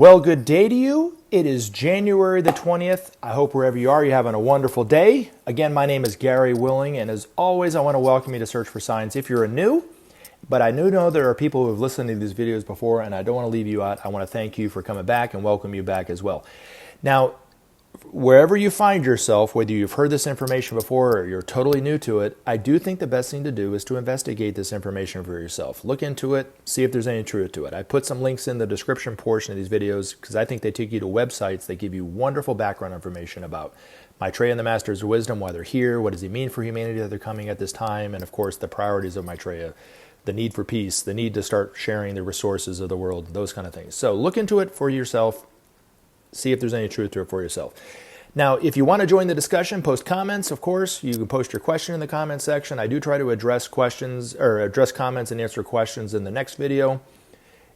Well, good day to you. It is January the 20th. I hope wherever you are, you're having a wonderful day. Again, my name is Gary Willing, and as always, I want to welcome you to Search for Signs. If you're new, but I do know there are people who have listened to these videos before, and I don't want to leave you out. I want to thank you for coming back and welcome you back as well. Now, wherever you find yourself, whether you've heard this information before or you're totally new to it, I do think the best thing to do is to investigate this information for yourself. Look into it, see if there's any truth to it. I put some links in the description portion of these videos because I think they take you to websites that give you wonderful background information about Maitreya and the Masters of Wisdom, why they're here, what does he mean for humanity that they're coming at this time, and of course the priorities of Maitreya, the need for peace, the need to start sharing the resources of the world, those kind of things. So look into it for yourself. See if there's any truth to it for yourself. Now, if you want to join the discussion, post comments, of course. You can post your question in the comment section. I do try to address questions or address comments and answer questions in the next video.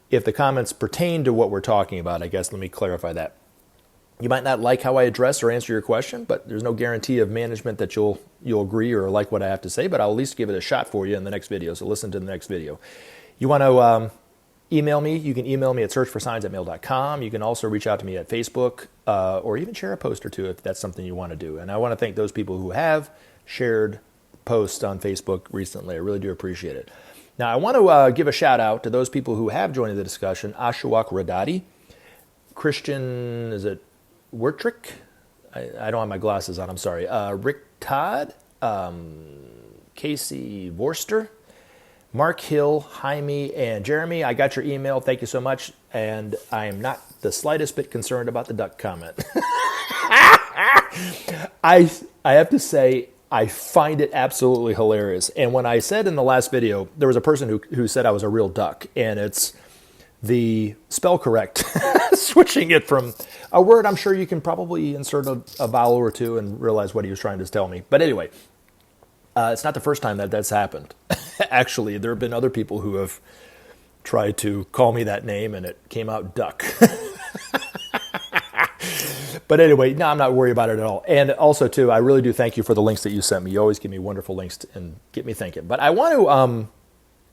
If the comments pertain to what we're talking about, I guess let me clarify that. You might not like how I address or answer your question, but there's no guarantee of management that you'll agree or like what I have to say, but I'll at least give it a shot for you in the next video, so listen to the next video. You want to email me. You can email me at searchforsigns@mail.com. You can also reach out to me at Facebook or even share a post or two if that's something you want to do. And I want to thank those people who have shared posts on Facebook recently. I really do appreciate it. Now, I want to give a shout out to those people who have joined the discussion. Ashwak Radati, Christian, is it Wertrick? I don't have my glasses on, I'm sorry. Rick Todd, Casey Vorster, Mark Hill, Jaime, and Jeremy. I got your email. Thank you so much. And I am not the slightest bit concerned about the duck comment. I have to say, I find it absolutely hilarious. And when I said in the last video, there was a person who said I was a real duck. And it's the spell correct, switching it from a word I'm sure you can probably insert a vowel or two and realize what he was trying to tell me. But anyway, it's not the first time that's happened. Actually, there have been other people who have tried to call me that name and it came out duck. But anyway, no, I'm not worried about it at all. And also, too, I really do thank you for the links that you sent me. You always give me wonderful links and get me thinking. But I want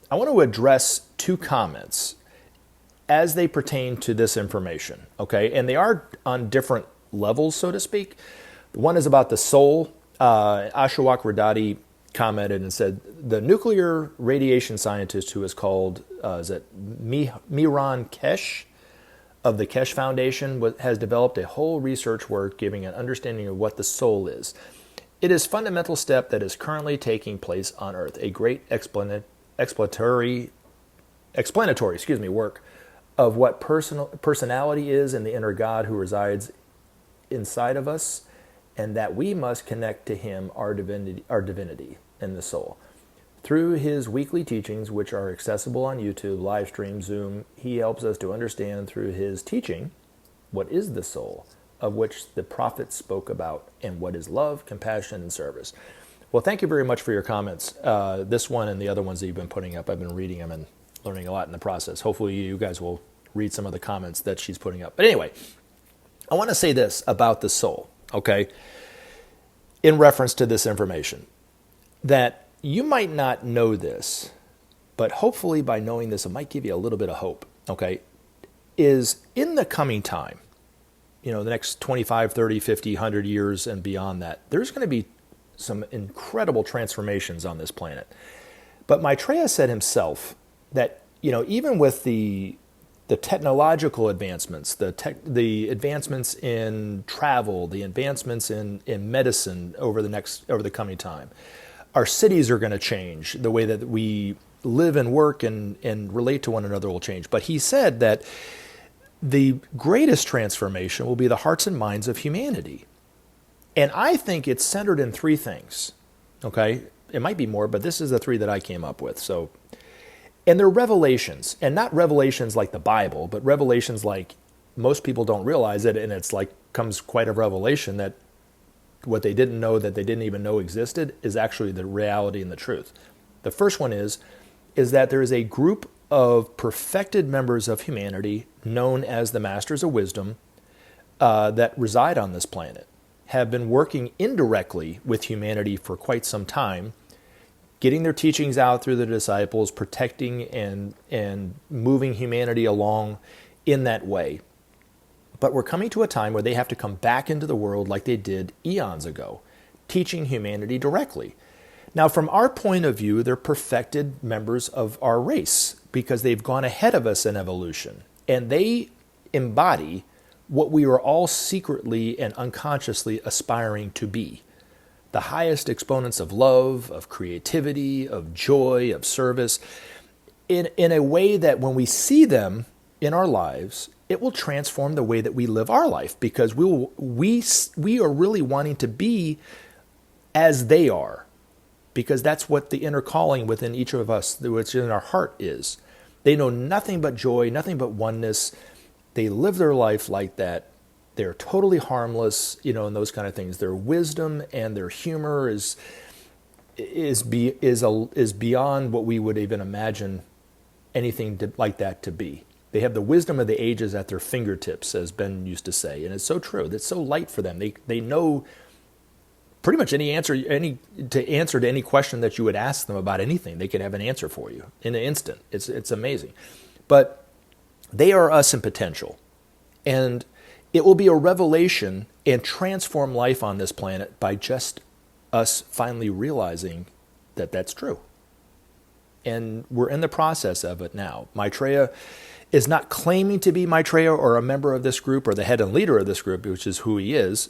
to address two comments as they pertain to this information, okay? And they are on different levels, so to speak. One is about the soul. Ashwak Radati commented and said, the nuclear radiation scientist who is called, Miran Kesh of the Kesh Foundation has developed a whole research work giving an understanding of what the soul is. It is a fundamental step that is currently taking place on Earth, a great explanatory work of what personality is and the inner God who resides inside of us, and that we must connect to him, our divinity in the soul. Through his weekly teachings, which are accessible on YouTube, live stream, Zoom, he helps us to understand through his teaching what is the soul, of which the prophets spoke about, and what is love, compassion, and service. Well, thank you very much for your comments. This one and the other ones that you've been putting up, I've been reading them and learning a lot in the process. Hopefully you guys will read some of the comments that she's putting up. But anyway, I want to say this about the soul, okay, in reference to this information, that you might not know this, but hopefully by knowing this, it might give you a little bit of hope, okay, is in the coming time, the next 25, 30, 50, 100 years and beyond that, there's going to be some incredible transformations on this planet. But Maitreya said himself that, even with the technological advancements, the advancements in travel, the advancements in medicine over the coming time, our cities are going to change. The way that we live and work and relate to one another will change. But he said that the greatest transformation will be the hearts and minds of humanity. And I think it's centered in three things. Okay? It might be more, but this is the three that I came up with. And they're revelations, and not revelations like the Bible, but revelations like most people don't realize it, and it's like comes quite a revelation that what they didn't know that they didn't even know existed is actually the reality and the truth. The first one is that there is a group of perfected members of humanity known as the Masters of Wisdom that reside on this planet, have been working indirectly with humanity for quite some time, getting their teachings out through the disciples, protecting and moving humanity along in that way. But we're coming to a time where they have to come back into the world like they did eons ago, teaching humanity directly. Now, from our point of view, they're perfected members of our race because they've gone ahead of us in evolution. And they embody what we are all secretly and unconsciously aspiring to be. The highest exponents of love, of creativity, of joy, of service, in a way that when we see them in our lives, it will transform the way that we live our life, because we are really wanting to be as they are, because that's what the inner calling within each of us, which in our heart is. They know nothing but joy, nothing but oneness. They live their life like that. They're totally harmless, and those kind of things. Their wisdom and their humor is beyond what we would even imagine anything like that to be. They have the wisdom of the ages at their fingertips, as Ben used to say, and it's so true. It's so light for them. They know pretty much any answer to any question that you would ask them about anything. They could have an answer for you in an instant. It's amazing. But they are us in potential, and it will be a revelation and transform life on this planet by just us finally realizing that that's true. And we're in the process of it now. Maitreya is not claiming to be Maitreya or a member of this group or the head and leader of this group, which is who he is.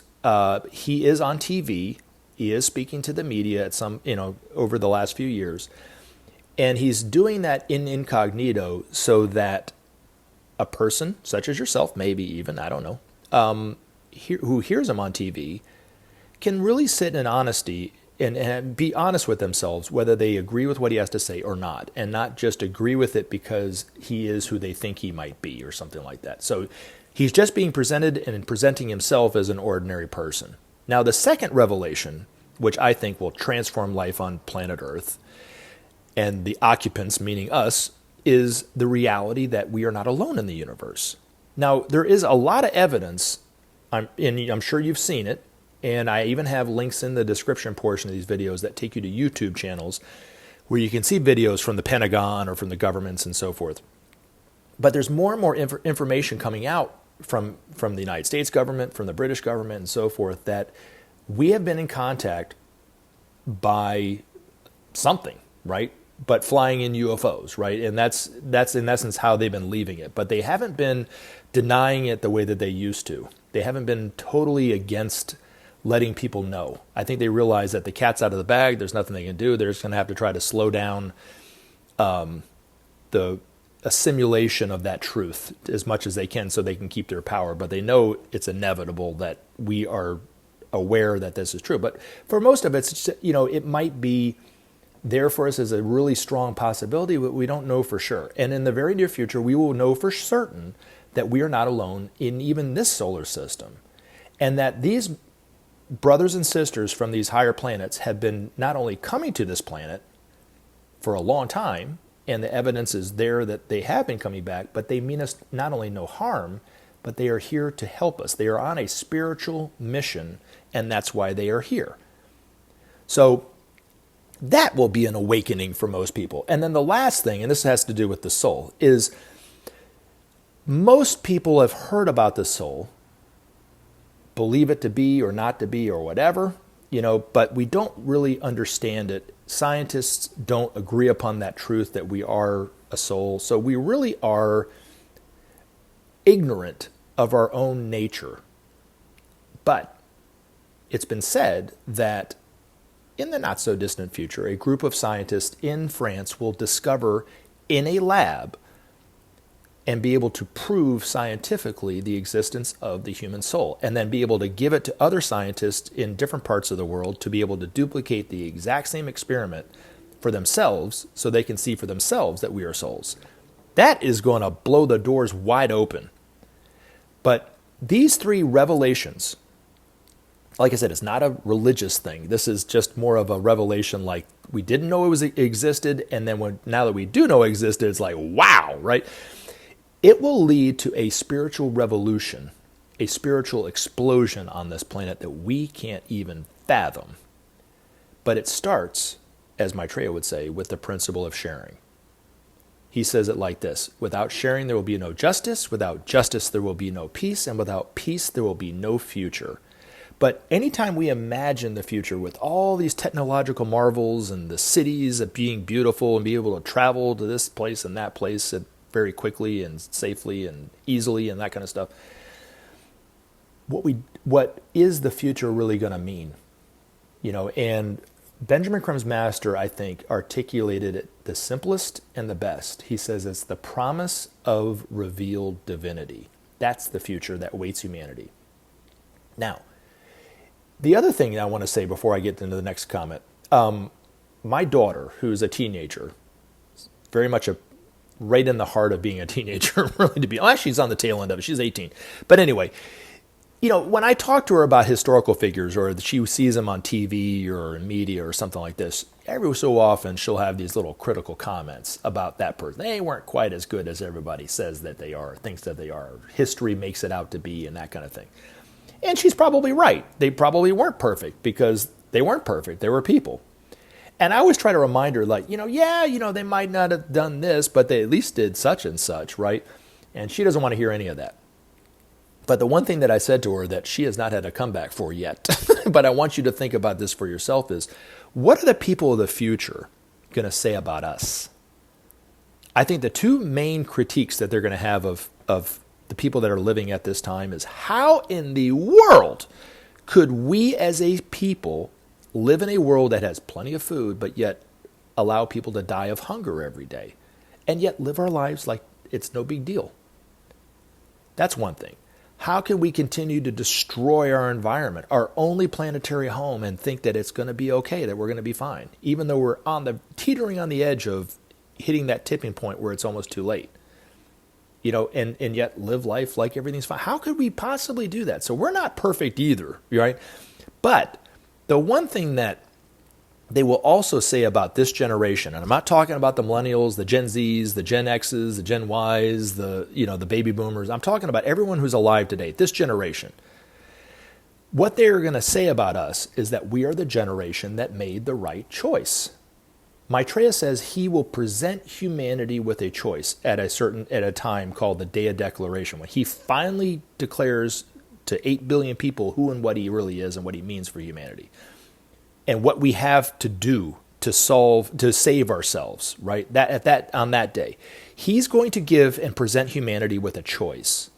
He is on TV. He is speaking to the media at some, over the last few years. And he's doing that in incognito so that a person, such as yourself, maybe even, I don't know, who hears him on TV, can really sit in honesty and be honest with themselves, whether they agree with what he has to say or not, and not just agree with it because he is who they think he might be or something like that. So he's just being presented and presenting himself as an ordinary person. Now, the second revelation, which I think will transform life on planet Earth, and the occupants, meaning us, is the reality that we are not alone in the universe. Now, there is a lot of evidence, I'm sure you've seen it, and I even have links in the description portion of these videos that take you to YouTube channels where you can see videos from the Pentagon or from the governments and so forth. But there's more and more information coming out from the United States government, from the British government and so forth, that we have been in contact by something, right? But flying in UFOs, right? And that's in essence how they've been leaving it. But they haven't been denying it the way that they used to. They haven't been totally against letting people know. I think they realize that the cat's out of the bag. There's nothing they can do. They're just going to have to try to slow down the assimilation of that truth as much as they can so they can keep their power. But they know it's inevitable that we are aware that this is true. But for most of it, it might be there for us as a really strong possibility, but we don't know for sure. And in the very near future, we will know for certain that we are not alone in even this solar system. And that these brothers and sisters from these higher planets have been not only coming to this planet for a long time, and the evidence is there that they have been coming back, but they mean us not only no harm, but they are here to help us. They are on a spiritual mission, and that's why they are here. So that will be an awakening for most people. And then the last thing, and this has to do with the soul, is most people have heard about the soul, believe it to be or not to be or whatever, but we don't really understand it. Scientists don't agree upon that truth that we are a soul. So we really are ignorant of our own nature. But it's been said that in the not so distant future, a group of scientists in France will discover in a lab and be able to prove scientifically the existence of the human soul, and then be able to give it to other scientists in different parts of the world to be able to duplicate the exact same experiment for themselves so they can see for themselves that we are souls. That is going to blow the doors wide open. But these three revelations, like I said, it's not a religious thing. This is just more of a revelation, like we didn't know it existed, and then now that we do know it existed, it's like, wow, right? It will lead to a spiritual revolution, a spiritual explosion on this planet that we can't even fathom. But it starts, as Maitreya would say, with the principle of sharing. He says it like this: without sharing, there will be no justice. Without justice, there will be no peace. And without peace, there will be no future. But anytime we imagine the future with all these technological marvels and the cities of being beautiful and be able to travel to this place and that place very quickly and safely and easily and that kind of stuff, what is the future really going to mean? And Benjamin Creme's master, I think, articulated it the simplest and the best. He says it's the promise of revealed divinity. That's the future that awaits humanity. Now, the other thing I want to say before I get into the next comment, my daughter, who's a teenager, very much right in the heart of being a teenager, really to be honest, she's on the tail end of it. She's 18. But anyway, when I talk to her about historical figures or she sees them on TV or in media or something like this, every so often she'll have these little critical comments about that person. They weren't quite as good as everybody says that they are, thinks that they are. History makes it out to be and that kind of thing. And she's probably right. They probably weren't perfect because they weren't perfect. They were people. And I always try to remind her, they might not have done this, but they at least did such and such, right? And she doesn't want to hear any of that. But the one thing that I said to her that she has not had a comeback for yet, but I want you to think about this for yourself is, what are the people of the future going to say about us? I think the two main critiques that they're going to have of the people that are living at this time is, how in the world could we as a people live in a world that has plenty of food, but yet allow people to die of hunger every day, and yet live our lives like it's no big deal? That's one thing. How can we continue to destroy our environment, our only planetary home, and think that it's going to be okay, that we're going to be fine, even though we're teetering on the edge of hitting that tipping point where it's almost too late? And yet live life like everything's fine. How could we possibly do that? So we're not perfect either, right? But the one thing that they will also say about this generation, and I'm not talking about the millennials, the Gen Zs, the Gen Xs, the Gen Ys, the baby boomers. I'm talking about everyone who's alive today, this generation. What they're going to say about us is that we are the generation that made the right choice. Maitreya says he will present humanity with a choice at a time called the Day of Declaration, when he finally declares to 8 billion people who and what he really is and what he means for humanity, and what we have to do to save ourselves. Right? On that day, he's going to give and present humanity with a choice.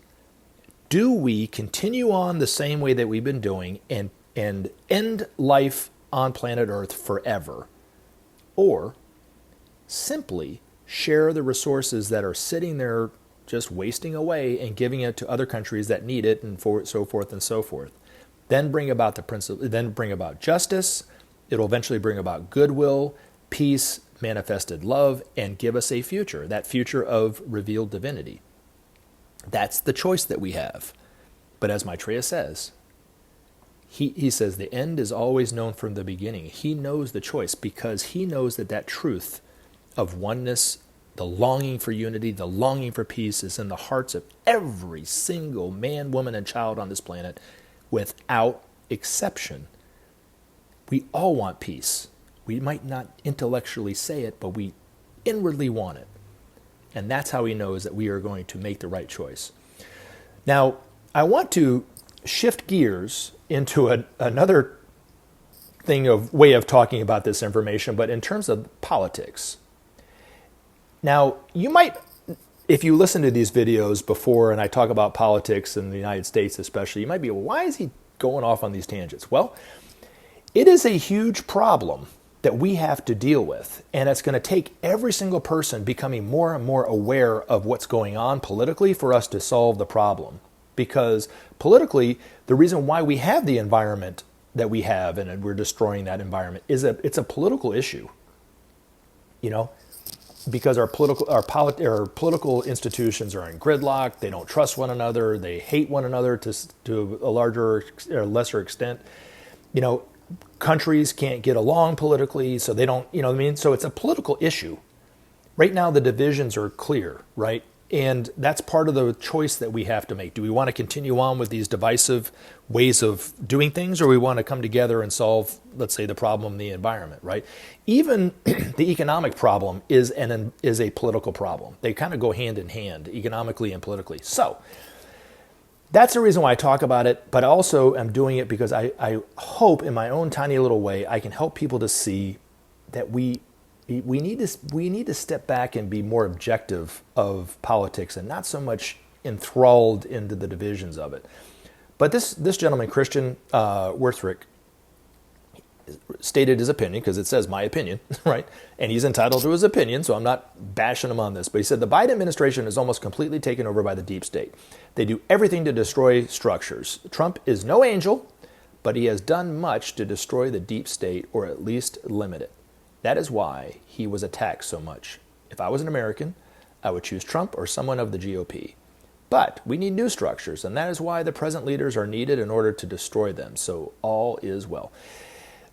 Do we continue on the same way that we've been doing and end life on planet Earth forever? Or simply share the resources that are sitting there just wasting away and giving it to other countries that need it, and so forth and so forth. Then bring about justice. It'll eventually bring about goodwill, peace, manifested love, and give us a future, that future of revealed divinity. That's the choice that we have. But as Maitreya says, He says the end is always known from the beginning. He knows the choice because he knows that truth of oneness, the longing for unity, the longing for peace is in the hearts of every single man, woman, and child on this planet without exception. We all want peace. We might not intellectually say it, but we inwardly want it. And that's how he knows that we are going to make the right choice. Now, I want to shift gears into another way of talking about this information, but in terms of politics. Now, you might, if you listen to these videos before and I talk about politics in the United States especially, you might be, well, why is he going off on these tangents? Well, it is a huge problem that we have to deal with, and it's going to take every single person becoming more and more aware of what's going on politically for us to solve the problem. Because politically, the reason why we have the environment that we have and we're destroying that environment is it's a political issue. Because our political institutions are in gridlock, they don't trust one another, they hate one another to a larger or lesser extent. Countries can't get along politically, so they don't, So it's a political issue. Right now, the divisions are clear, right? And that's part of the choice that we have to make. Do we want to continue on with these divisive ways of doing things, or we want to come together and solve, let's say, the problem in the environment, right? Even the economic problem is a political problem. They kind of go hand in hand, economically and politically. So that's the reason why I talk about it, but also I'm doing it because I hope in my own tiny little way I can help people to see that we need to step back and be more objective of politics and not so much enthralled into the divisions of it. But this gentleman, Christian Worthrick, stated his opinion, because it says my opinion, right? And he's entitled to his opinion, so I'm not bashing him on this. But he said the Biden administration is almost completely taken over by the deep state. They do everything to destroy structures. Trump is no angel, but he has done much to destroy the deep state, or at least limit it. That is why he was attacked so much. If I was an American, I would choose Trump or someone of the GOP. But we need new structures, and that is why the present leaders are needed in order to destroy them. So all is well.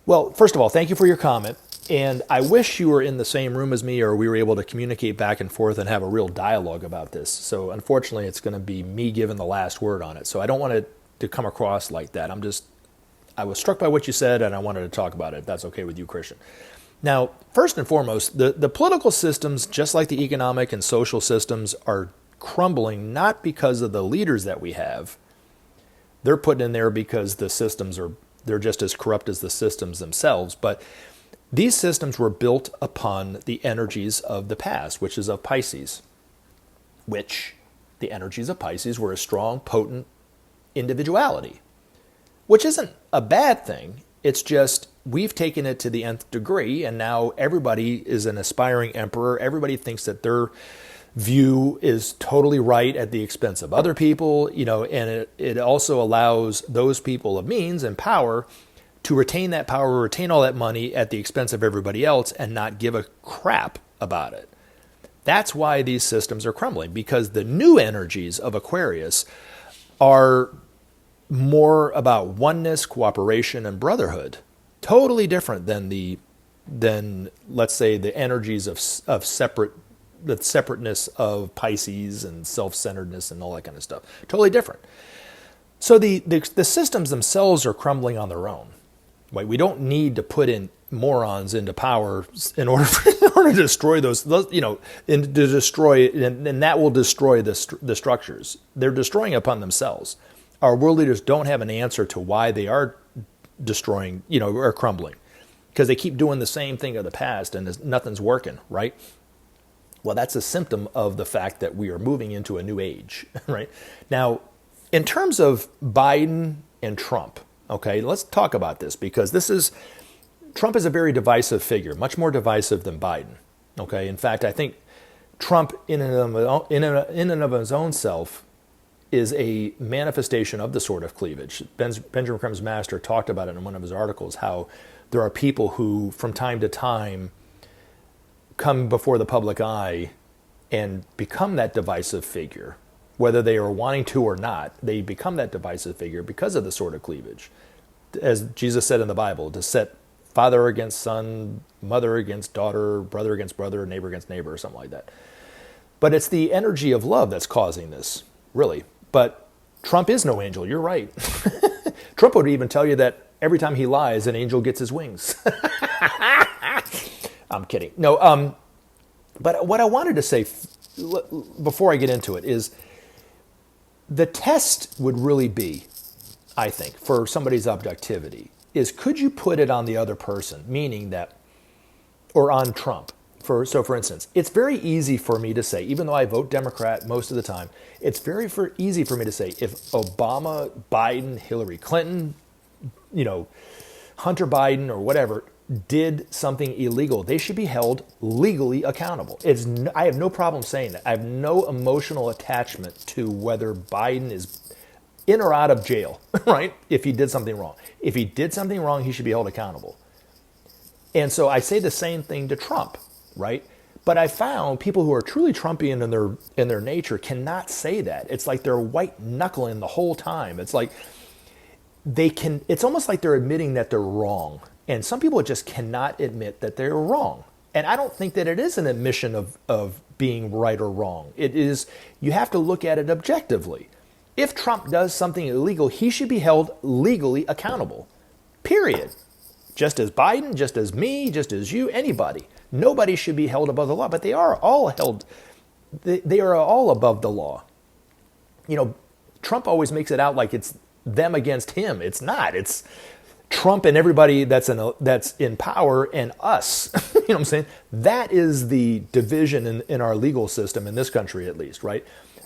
Well, first of all, thank you for your comment. And I wish you were in the same room as me, or we were able to communicate back and forth and have a real dialogue about this. So unfortunately, it's going to be me giving the last word on it. So I don't want it to come across like that. I was struck by what you said, and I wanted to talk about it, if that's okay with you, Christian. Now, first and foremost, the political systems, just like the economic and social systems, are crumbling not because of the leaders that we have. They're put in there because the systems they're just as corrupt as the systems themselves. But these systems were built upon the energies of the past, which is of Pisces, which the energies of Pisces were a strong, potent individuality, which isn't a bad thing. It's just we've taken it to the nth degree, and now everybody is an aspiring emperor. Everybody thinks that their view is totally right at the expense of other people, and it also allows those people of means and power to retain that power, retain all that money at the expense of everybody else, and not give a crap about it. That's why these systems are crumbling, because the new energies of Aquarius are more about oneness, cooperation, and brotherhood. Totally different than let's say the energies of the separateness of Pisces and self-centeredness and all that kind of stuff. Totally different. So the systems themselves are crumbling on their own. Right? We don't need to put in morons into power in order to destroy those and to destroy, and that will destroy the structures. They're destroying upon themselves. Our world leaders don't have an answer to why they are destroying, or crumbling, because they keep doing the same thing of the past and nothing's working, right? Well, that's a symptom of the fact that we are moving into a new age, right? Now, in terms of Biden and Trump, okay, let's talk about this, because Trump is a very divisive figure, much more divisive than Biden, okay? In fact, I think Trump in and of his own self is a manifestation of the sort of cleavage. Benjamin Creme's master talked about it in one of his articles, how there are people who, from time to time, come before the public eye and become that divisive figure. Whether they are wanting to or not, they become that divisive figure because of the sort of cleavage. As Jesus said in the Bible, to set father against son, mother against daughter, brother against brother, neighbor against neighbor, or something like that. But it's the energy of love that's causing this, really. But Trump is no angel, you're right. Trump would even tell you that every time he lies, an angel gets his wings. I'm kidding. No, but what I wanted to say before I get into it is the test would really be, I think, for somebody's objectivity, is could you put it on the other person, meaning that, or on Trump. So for instance, it's very easy for me to say, even though I vote Democrat most of the time, it's very easy for me to say if Obama, Biden, Hillary Clinton, Hunter Biden or whatever did something illegal, they should be held legally accountable. I have no problem saying that. I have no emotional attachment to whether Biden is in or out of jail, right? If he did something wrong. If he did something wrong, he should be held accountable. And so I say the same thing to Trump, right? But I found people who are truly Trumpian in their nature cannot say that. It's like they're white knuckling the whole time. It's like it's almost like they're admitting that they're wrong. And some people just cannot admit that they're wrong. And I don't think that it is an admission of being right or wrong. It is, you have to look at it objectively. If Trump does something illegal, he should be held legally accountable. Period. Just as Biden, just as me, just as you, anybody. Nobody should be held above the law, but they are all held, they are all above the law. You know, Trump always makes it out like it's them against him. It's not. It's Trump and everybody that's in power and us. You know what I'm saying? That is the division in our legal system, in this country at least, right?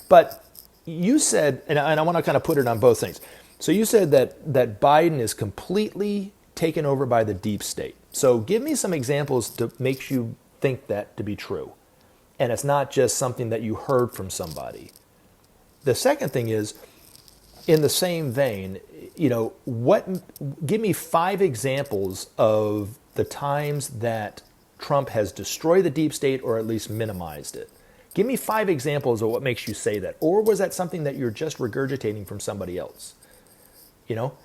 But you said, and I want to kind of put it on both things. So you said that Biden is completely taken over by the deep state. So give me some examples to make you think that to be true. And it's not just something that you heard from somebody. The second thing is, in the same vein, you know, give me 5 examples of the times that Trump has destroyed the deep state or at least minimized it. Give me 5 examples of what makes you say that. Or was that something that you're just regurgitating from somebody else? You know?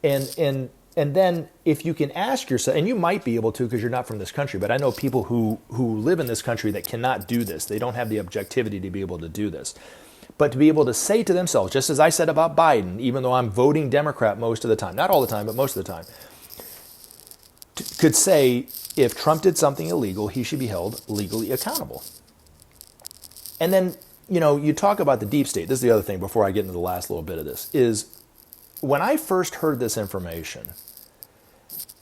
And then if you can ask yourself, and you might be able to because you're not from this country, but I know people who live in this country that cannot do this. They don't have the objectivity to be able to do this. But to be able to say to themselves, just as I said about Biden, even though I'm voting Democrat most of the time, not all the time, but most of the time, could say if Trump did something illegal, he should be held legally accountable. And then, you know, you talk about the deep state. This is the other thing before I get into the last little bit of this, is when I first heard this information,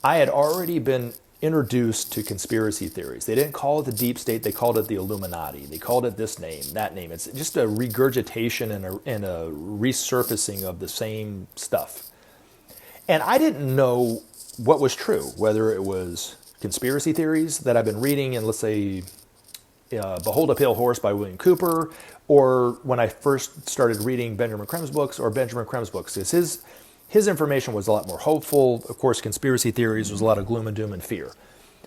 I had already been introduced to conspiracy theories. They didn't call it the deep state. They called it the Illuminati. They called it this name, that name. It's just a regurgitation and a resurfacing of the same stuff. And I didn't know what was true, whether it was conspiracy theories that I've been reading in, let's say, Behold a Pale Horse by William Cooper, or when I first started reading Benjamin Creme's books, or Benjamin Creme's books. Because his information was a lot more hopeful. Of course, conspiracy theories was a lot of gloom and doom and fear.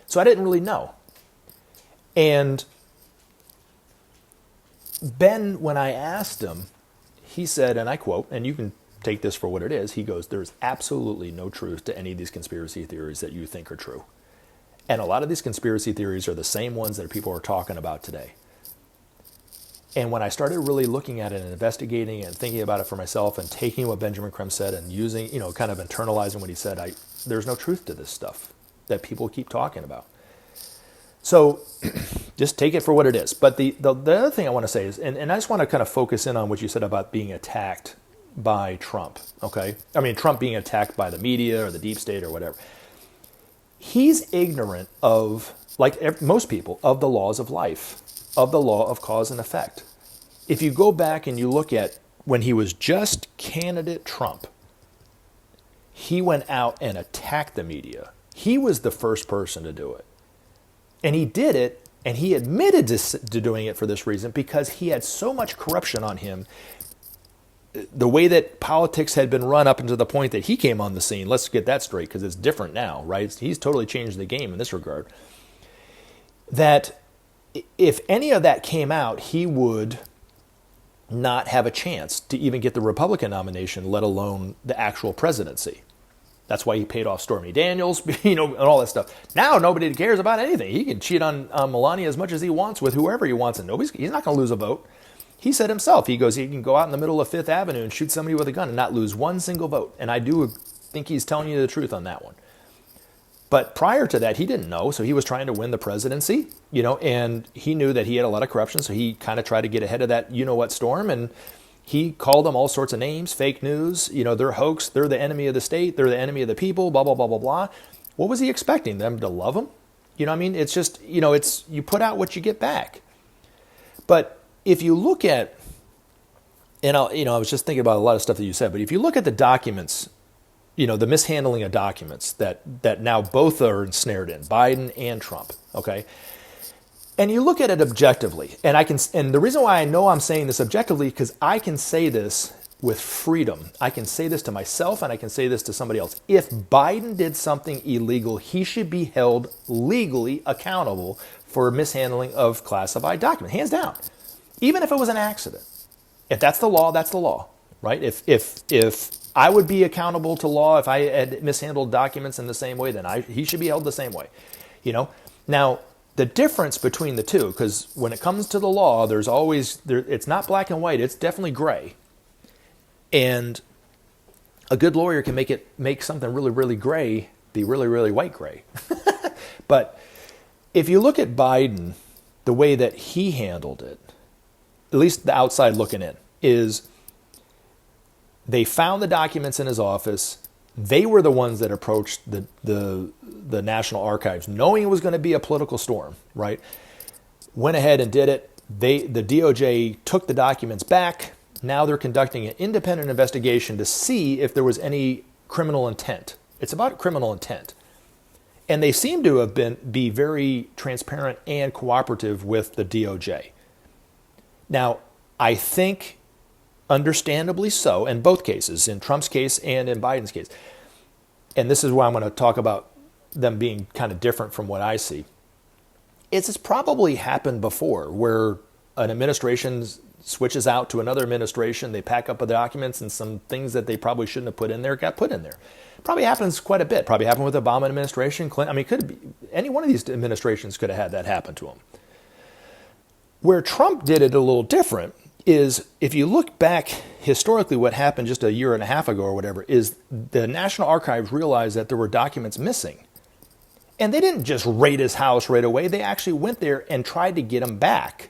So I didn't really know. And Ben, when I asked him, he said, and I quote, and you can take this for what it is, he goes, "There's absolutely no truth to any of these conspiracy theories that you think are true. And a lot of these conspiracy theories are the same ones that people are talking about today." And when I started really looking at it and investigating and thinking about it for myself and taking what Benjamin Creme said and using, you know, kind of internalizing what he said, there's no truth to this stuff that people keep talking about. So just take it for what it is. But the other thing I want to say is, and I just want to kind of focus in on what you said about being attacked by Trump, okay? I mean, Trump being attacked by the media or the deep state or whatever. He's ignorant of, like most people, of the laws of life, of the law of cause and effect. If you go back and you look at when he was just candidate Trump, he went out and attacked the media. He was the first person to do it. And he did it, and he admitted to doing it for this reason, because he had so much corruption on him. The way that politics had been run up until the point that he came on the scene, let's get that straight, because it's different now, right? He's totally changed the game in this regard. That if any of that came out, he would not have a chance to even get the Republican nomination, let alone the actual presidency. That's why he paid off Stormy Daniels, you know, and all that stuff. Now nobody cares about anything. He can cheat on Melania as much as he wants with whoever he wants, and he's not going to lose a vote. He said himself, he goes, he can go out in the middle of Fifth Avenue and shoot somebody with a gun and not lose one single vote. And I do think he's telling you the truth on that one. But prior to that, he didn't know, so he was trying to win the presidency, you know, and he knew that he had a lot of corruption, so he kind of tried to get ahead of that you-know-what storm, and he called them all sorts of names, fake news, you know, they're hoax, they're the enemy of the state, they're the enemy of the people, blah, blah, blah, blah, blah. What was he expecting? Them to love him? You know what I mean? It's just, you know, it's you put out what you get back. But if you look at, and I was just thinking about a lot of stuff that you said, but if you look at the documents, you know, the mishandling of documents that now both are ensnared in, Biden and Trump, okay? And you look at it objectively, and the reason why I know I'm saying this objectively, because I can say this with freedom. I can say this to myself, and I can say this to somebody else. If Biden did something illegal, he should be held legally accountable for mishandling of classified documents, hands down. Even if it was an accident. If that's the law, that's the law, right? If I would be accountable to law if I had mishandled documents in the same way, then he should be held the same way, you know? Now, the difference between the two, because when it comes to the law, it's not black and white, it's definitely gray. And a good lawyer can make something really, really gray be really, really white gray. But if you look at Biden, the way that he handled it, at least the outside looking in, is they found the documents in his office. They were the ones that approached the National Archives, knowing it was going to be a political storm, right? Went ahead and did it. The DOJ took the documents back. Now they're conducting an independent investigation to see if there was any criminal intent. It's about criminal intent. And they seem to have be very transparent and cooperative with the DOJ. Now, I think, understandably so, in both cases, in Trump's case and in Biden's case, and this is why I'm going to talk about them being kind of different from what I see, it's probably happened before where an administration switches out to another administration, they pack up the documents, and some things that they probably shouldn't have put in there got put in there. Probably happens quite a bit. Probably happened with the Obama administration, Clinton. I mean, could be any one of these administrations could have had that happen to them. Where Trump did it a little different is, if you look back historically, what happened just a year and a half ago or whatever, is the National Archives realized that there were documents missing. And they didn't just raid his house right away. They actually went there and tried to get him back.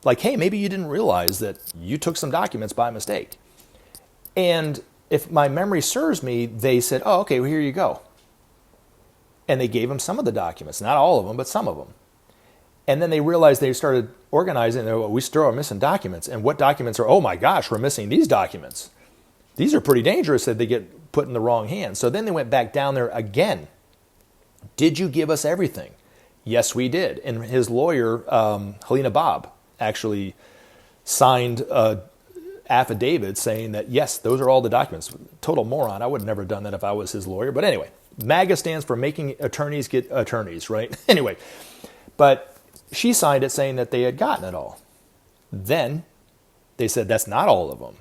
Like, hey, maybe you didn't realize that you took some documents by mistake. And if my memory serves me, they said, oh, okay, well, here you go. And they gave him some of the documents, not all of them, but some of them. And then they realized, they started organizing, we still are missing documents. And what documents are, oh my gosh, we're missing these documents. These are pretty dangerous if they get put in the wrong hands. So then they went back down there again. Did you give us everything? Yes, we did. And his lawyer, Helena Bob, actually signed an affidavit saying that, yes, those are all the documents. Total moron. I would have never done that if I was his lawyer. But anyway, MAGA stands for making attorneys get attorneys, right? Anyway, but she signed it saying that they had gotten it all. Then they said, that's not all of them.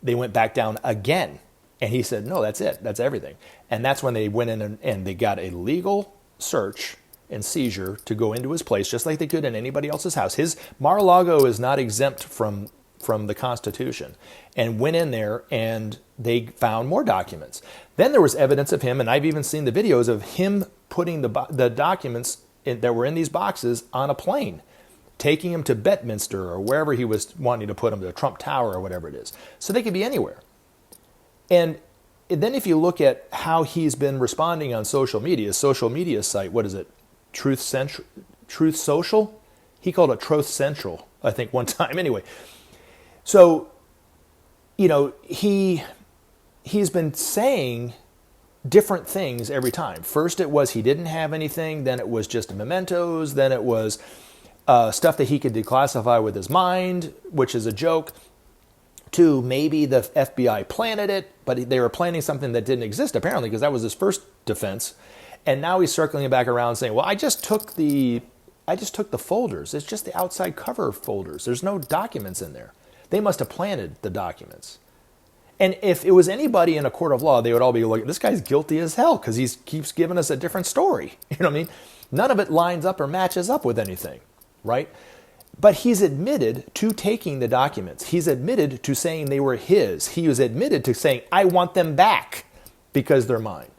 They went back down again. And he said, no, that's it. That's everything. And that's when they went in and they got a legal search and seizure to go into his place, just like they could in anybody else's house. His Mar-a-Lago is not exempt from the Constitution, and went in there and they found more documents. Then there was evidence of him, and I've even seen the videos of him putting the documents that were in these boxes on a plane, taking them to Bedminster or wherever he was wanting to put them, to Trump Tower or whatever it is. So they could be anywhere. And then if you look at how he's been responding on social media site, what is it? Truth Social? He called it Truth Central, I think, one time. Anyway, so, he's been saying different things every time. First it was he didn't have anything, then it was just mementos, then it was stuff that he could declassify with his mind, which is a joke. Two, maybe the FBI planted it, but they were planning something that didn't exist, apparently, because that was his first defense. And now he's circling back around saying, well, I just took the folders. It's just the outside cover folders. There's no documents in there. They must have planted the documents. And if it was anybody in a court of law, they would all be like, this guy's guilty as hell because he keeps giving us a different story. You know what I mean? None of it lines up or matches up with anything, right? But he's admitted to taking the documents. He's admitted to saying they were his. He was admitted to saying, I want them back because they're mine.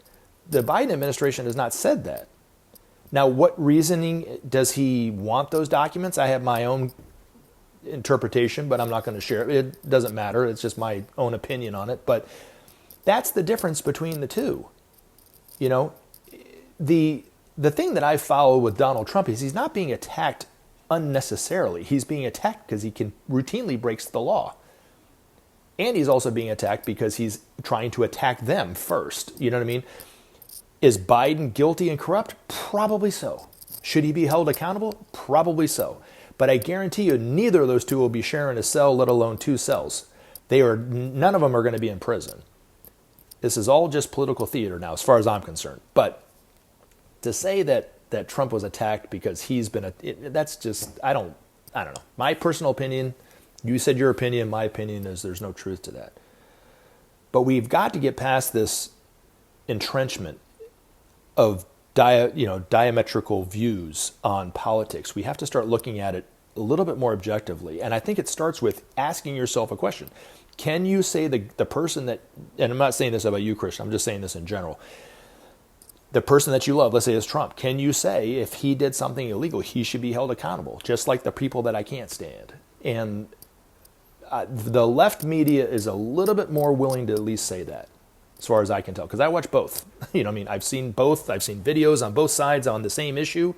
The Biden administration has not said that. Now, what reasoning does he want those documents? I have my own interpretation, but I'm not going to share it. It doesn't matter. It's just my own opinion on it. But that's the difference between the two. The thing that I follow with Donald Trump is he's not being attacked unnecessarily. He's being attacked because he routinely breaks the law. And he's also being attacked because he's trying to attack them first. You know what I mean? Is Biden guilty and corrupt? Probably so. Should he be held accountable? Probably so. But I guarantee you, neither of those two will be sharing a cell, let alone two cells. None of them are going to be in prison. This is all just political theater now, as far as I'm concerned. But to say that Trump was attacked because he's been, that's just, I don't know. My personal opinion, you said your opinion, my opinion is there's no truth to that. But we've got to get past this entrenchment of diametrical views on politics. We have to start looking at it a little bit more objectively. And I think it starts with asking yourself a question. Can you say the person that, and I'm not saying this about you, Christian, I'm just saying this in general, the person that you love, let's say is Trump, can you say if he did something illegal, he should be held accountable, just like the people that I can't stand? And the left media is a little bit more willing to at least say that, as far as I can tell, because I watch both. I've seen both. I've seen videos on both sides on the same issue,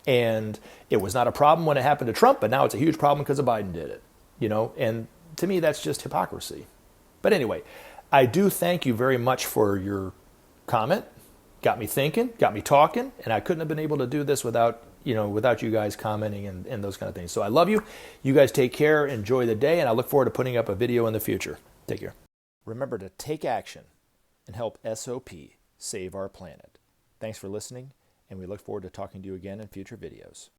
and it was not a problem when it happened to Trump, but now it's a huge problem because of Biden did it. And to me, that's just hypocrisy. But anyway, I do thank you very much for your comment. Got me thinking, got me talking, and I couldn't have been able to do this without you guys commenting and those kind of things. So I love you. You guys take care, enjoy the day, and I look forward to putting up a video in the future. Take care. Remember to take action and help SOP save our planet. Thanks for listening, and we look forward to talking to you again in future videos.